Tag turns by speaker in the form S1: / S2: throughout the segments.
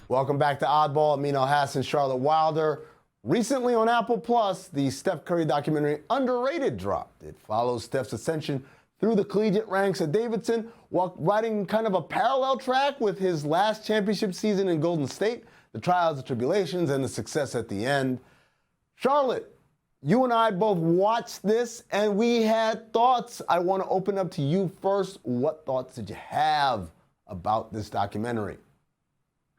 S1: Welcome back to Oddball. Amin Elhassan, Charlotte Wilder. Recently on Apple Plus, the Steph Curry documentary Underrated dropped. It follows Steph's ascension through the collegiate ranks at Davidson while riding kind of a parallel track with his last championship season in Golden State, the trials, the tribulations, and the success at the end. Charlotte, you and I both watched this, and we had thoughts. I want to open up to you first. What thoughts did you have about this documentary?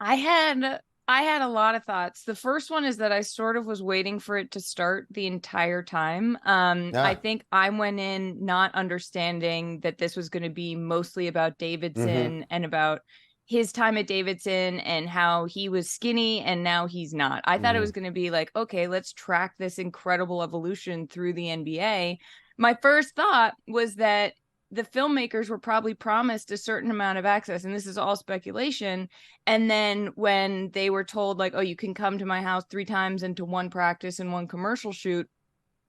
S2: I had a lot of thoughts. The first one is that I sort of was waiting for it to start the entire time. I think I went in not understanding that this was going to be mostly about Davidson and about his time at Davidson and how he was skinny and now he's not. I thought it was going to be like, okay, let's track this incredible evolution through the NBA. My first thought was that the filmmakers were probably promised a certain amount of access, and this is all speculation. And then when they were told, like, oh, you can come to my house 3 times into one practice and one commercial shoot,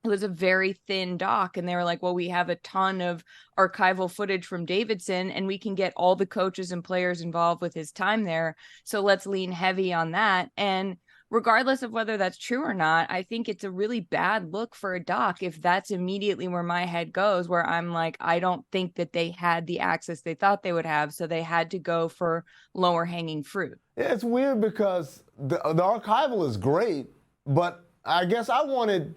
S2: it was a very thin doc. And they were like, well, we have a ton of archival footage from Davidson, and we can get all the coaches and players involved with his time there. So let's lean heavy on that. And regardless of whether that's true or not, I think it's a really bad look for a doc if that's immediately where my head goes, where I'm like, I don't think that they had the access they thought they would have, so they had to go for lower hanging fruit.
S1: Yeah, it's weird because the archival is great, but I guess I wanted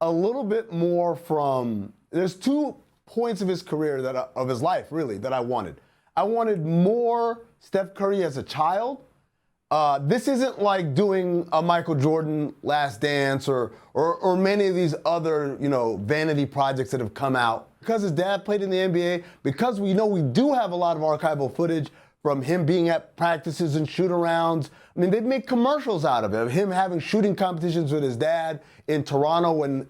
S1: a little bit more from, there's 2 points of his career of his life, really, that I wanted. I wanted more Steph Curry as a child. This isn't like doing a Michael Jordan Last Dance or many of these other, vanity projects that have come out. Because his dad played in the NBA, because we know we do have a lot of archival footage from him being at practices and shoot-arounds. I mean, they'd make commercials out of it, him having shooting competitions with his dad in Toronto when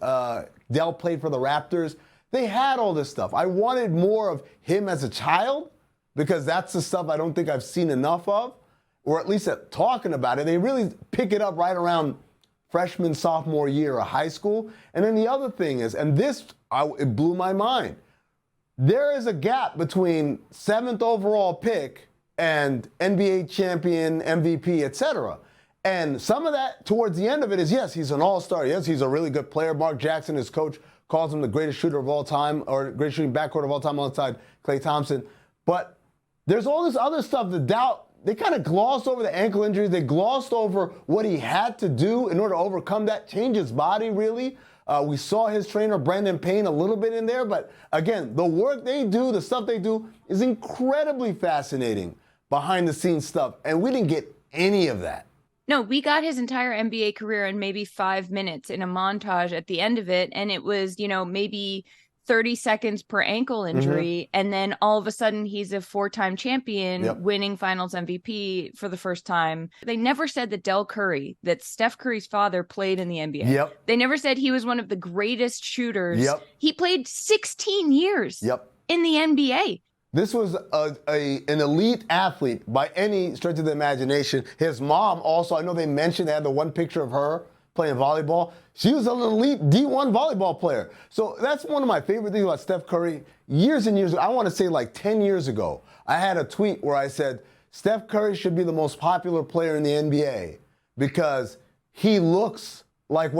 S1: Dell played for the Raptors. They had all this stuff. I wanted more of him as a child because that's the stuff I don't think I've seen enough of. Or at least talking about it. They really pick it up right around freshman, sophomore year of high school. And then the other thing is, and it blew my mind, there is a gap between 7th overall pick and NBA champion, MVP, etc. And some of that towards the end of it is, yes, he's an all-star. Yes, he's a really good player. Mark Jackson, his coach, calls him the greatest shooter of all time, or greatest shooting backcourt of all time alongside Klay Thompson. But there's all this other stuff, the doubt. They kind of glossed over the ankle injuries. They glossed over what he had to do in order to overcome that, change his body, really. We saw his trainer, Brandon Payne, a little bit in there. But again, the work they do, the stuff they do, is incredibly fascinating behind-the-scenes stuff. And we didn't get any of that.
S2: No, we got his entire NBA career in maybe 5 minutes in a montage at the end of it. And it was, maybe 30 seconds per ankle injury. And then all of a sudden he's a 4-time champion, winning finals MVP for the first time. They never said that that Steph Curry's father played in the NBA. They never said he was one of the greatest shooters. He played 16 years in the NBA.
S1: This was an elite athlete by any stretch of the imagination. His mom also, I know they mentioned they had the one picture of her playing volleyball. She was an elite D1 volleyball player. So that's one of my favorite things about Steph Curry. Years and years ago, I want to say like 10 years ago, I had a tweet where I said, Steph Curry should be the most popular player in the NBA because he looks like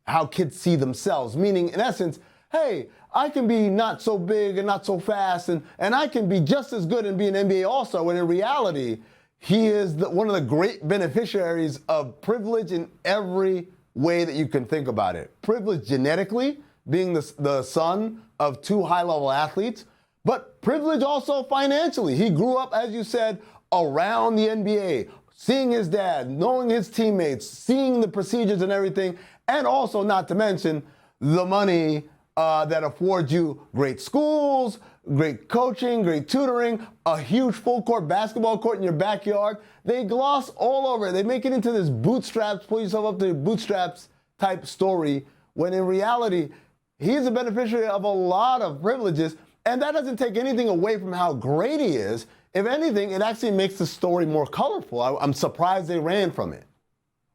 S1: how kids see themselves. Meaning, in essence, hey, I can be not so big and not so fast, and I can be just as good and be an NBA All-Star, when in reality, he is one of the great beneficiaries of privilege in every way that you can think about it. Privilege genetically, being the son of 2 high-level athletes, but privilege also financially. He grew up, as you said, around the NBA, seeing his dad, knowing his teammates, seeing the procedures and everything, and also, not to mention, the money that affords you great schools, great coaching, great tutoring, a huge full-court basketball court in your backyard. They gloss all over it. They make it into this bootstraps, pull yourself up to the bootstraps type story, when in reality, he's a beneficiary of a lot of privileges, and that doesn't take anything away from how great he is. If anything, it actually makes the story more colorful. I'm surprised they ran from it.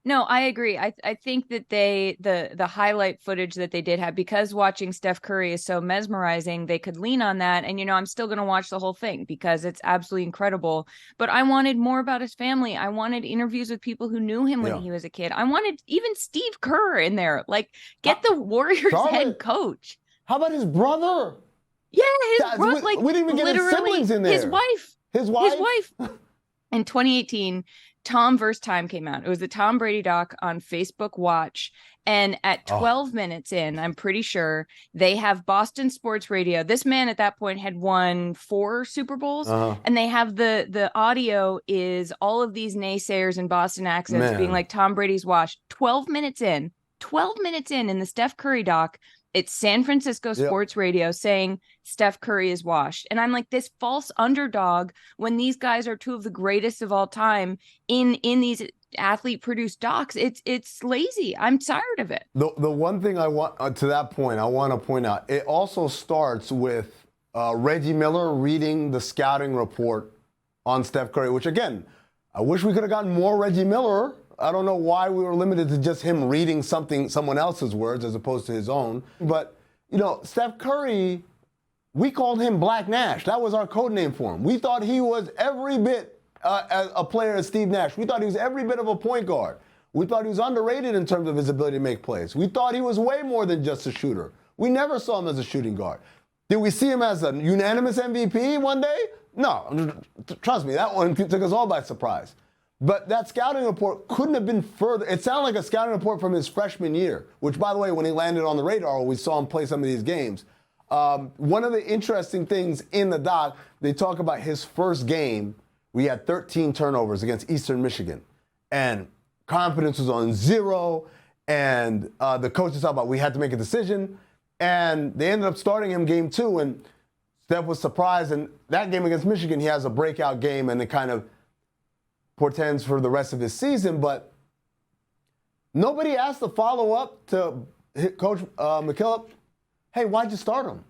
S2: No, I agree. I think that the highlight footage that they did have, because watching Steph Curry is so mesmerizing, they could lean on that. And I'm still going to watch the whole thing because it's absolutely incredible. But I wanted more about his family. I wanted interviews with people who knew him when he was a kid. I wanted even Steve Kerr in there. Like, get the Warriors head coach.
S1: How about his brother?
S2: Yeah, his brother. Like,
S1: we didn't even get his siblings in there.
S2: His wife. In 2018, Tom vs. Time came out. It was the Tom Brady doc on Facebook Watch. And at 12 minutes in, I'm pretty sure, they have Boston Sports Radio. This man at that point had won 4 Super Bowls. And they have the audio is all of these naysayers in Boston accents being like, Tom Brady's washed. 12 minutes in the Steph Curry doc, it's San Francisco Sports Radio saying Steph Curry is washed. And I'm like, this false underdog when these guys are 2 of the greatest of all time in these athlete produced docs. It's lazy. I'm tired of it.
S1: The one thing I want to that point, I want to point out, it also starts with Reggie Miller reading the scouting report on Steph Curry, which again, I wish we could have gotten more Reggie Miller. I don't know why we were limited to just him reading someone else's words as opposed to his own. But, Steph Curry, we called him Black Nash. That was our code name for him. We thought he was every bit a player as Steve Nash. We thought he was every bit of a point guard. We thought he was underrated in terms of his ability to make plays. We thought he was way more than just a shooter. We never saw him as a shooting guard. Did we see him as a unanimous MVP one day? No. Trust me, that one took us all by surprise. But that scouting report couldn't have been further. It sounded like a scouting report from his freshman year, which, by the way, when he landed on the radar, we saw him play some of these games. One of the interesting things in the doc, they talk about his first game. We had 13 turnovers against Eastern Michigan. And confidence was on 0. And the coaches talked about we had to make a decision. And they ended up starting him game 2. And Steph was surprised. And that game against Michigan, he has a breakout game. And it kind of portends for the rest of his season, but nobody asked the follow-up to Coach McKillop, hey, why'd you start him?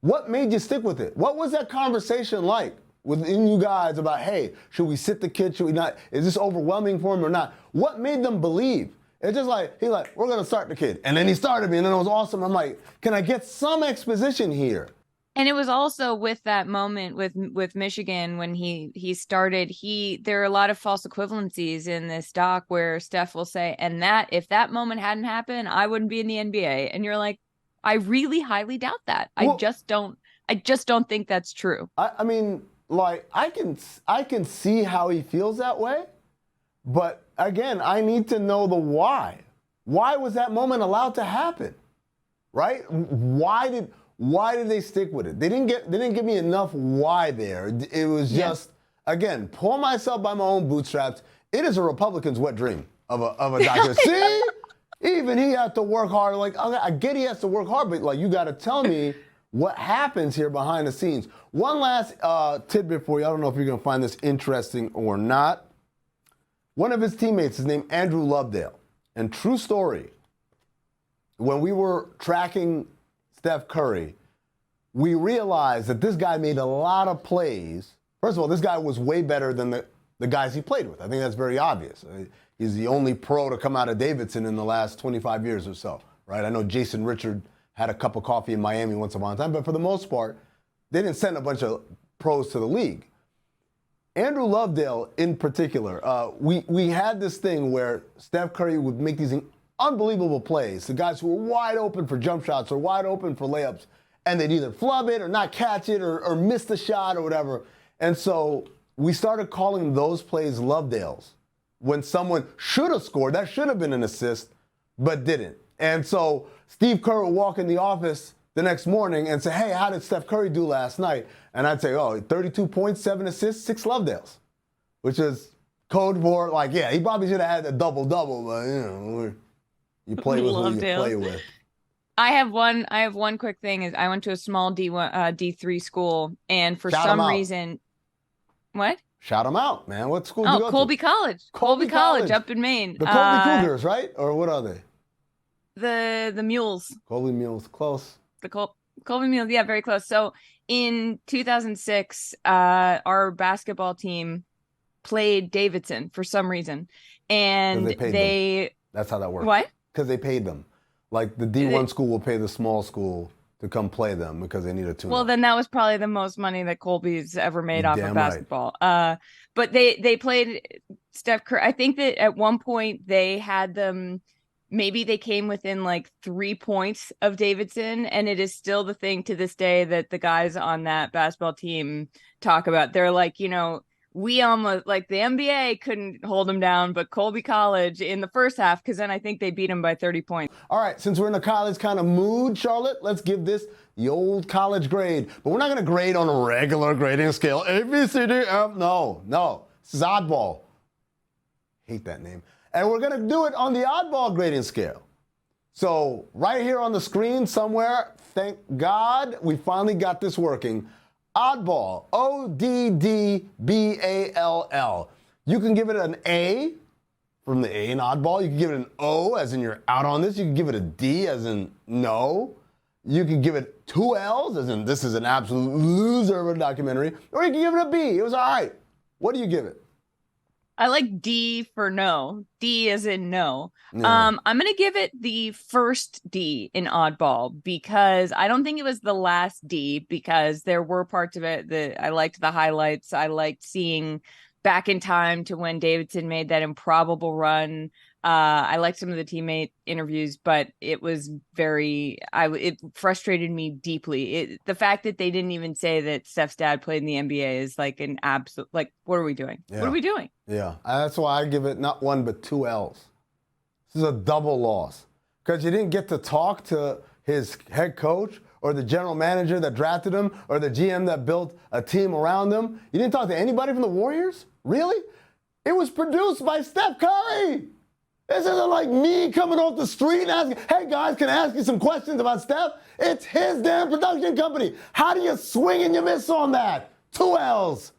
S1: What made you stick with it? What was that conversation like within you guys about, hey, should we sit the kid, should we not? Is this overwhelming for him or not? What made them believe? It's just like, he's like, we're going to start the kid. And then he started me, and then it was awesome. I'm like, can I get some exposition here?
S2: And it was also with that moment with Michigan when he started, there are a lot of false equivalencies in this doc where Steph will say, and that if that moment hadn't happened, I wouldn't be in the NBA. And you're like, I really highly doubt that. Well, I just don't think that's true.
S1: I mean, like, I can see how he feels that way. But again, I need to know the why. Why was that moment allowed to happen? Right? Why did they stick with it? They didn't give me enough why there. It was just, again, pull myself by my own bootstraps. It is a Republican's wet dream of a doctor. See? Even he had to work hard. Like, I get he has to work hard, but like, you got to tell me what happens here behind the scenes. One last tidbit for you. I don't know if you're going to find this interesting or not. One of his teammates is named Andrew Lovedale. And true story, when we were tracking Steph Curry, we realized that this guy made a lot of plays. First of all, this guy was way better than the guys he played with. I think that's very obvious. He's the only pro to come out of Davidson in the last 25 years or so, right? I know Jason Richard had a cup of coffee in Miami once upon a time, but for the most part, they didn't send a bunch of pros to the league. Andrew Lovedale, in particular, we had this thing where Steph Curry would make these unbelievable plays. The guys who were wide open for jump shots or wide open for layups, and they'd either flub it or not catch it or miss the shot or whatever. And so we started calling those plays Lovedales. When someone should have scored, that should have been an assist, but didn't. And so Steve Kerr would walk in the office the next morning and say, hey, how did Steph Curry do last night? And I'd say, 32 points, 7 assists, 6 Lovedales, which is code for, like, yeah, he probably should have had a double-double, but, you play with who you play with.
S2: I have one quick thing is I went to a small D3 school, and for some reason, what?
S1: Shout them out, man. What school did you go
S2: Colby
S1: to?
S2: College. Colby College up in Maine.
S1: The Colby Cougars, right? Or what are they?
S2: The Mules.
S1: Colby Mules, close.
S2: The Colby Mules, yeah, very close. So in 2006, our basketball team played Davidson for some reason. And
S1: that's how that works.
S2: What?
S1: Because they paid them. Like the D1 school will pay the small school to come play them because they need a tune-up.
S2: Well, then that was probably the most money that Colby's ever made off of basketball. Right. But they played Steph Curry. I think that at one point they had them, maybe they came within like 3 points of Davidson, and it is still the thing to this day that the guys on that basketball team talk about. They're like, we almost, like, the NBA couldn't hold them down, but Colby College in the first half, because then I think they beat them by 30 points.
S1: All right, since we're in a college kind of mood, Charlotte, let's give this the old college grade. But we're not going to grade on a regular grading scale. A, B, C, D, F. No. This is Oddball. Hate that name. And we're going to do it on the Oddball grading scale. So right here on the screen somewhere, thank God we finally got this working. Oddball, Oddball. You can give it an A from the A in Oddball. You can give it an O as in you're out on this. You can give it a D as in no. You can give it 2 L's as in this is an absolute loser of a documentary. Or you can give it a B. It was all right. What do you give it?
S2: I like D for no. D as in no. Yeah. I'm going to give it the first D in Oddball because I don't think it was the last D, because there were parts of it that I liked the highlights. I liked seeing back in time to when Davidson made that improbable run. I liked some of the teammate interviews, but it was it frustrated me deeply. The fact that they didn't even say that Steph's dad played in the NBA is like an absolute, like, what are we doing? Yeah. What are we doing?
S1: Yeah, that's why I give it not 1, but 2 L's. This is a double loss because you didn't get to talk to his head coach or the general manager that drafted him or the GM that built a team around him. You didn't talk to anybody from the Warriors? Really? It was produced by Steph Curry. This isn't like me coming off the street and asking, hey guys, can I ask you some questions about Steph? It's his damn production company. How do you swing and you miss on that? 2 L's.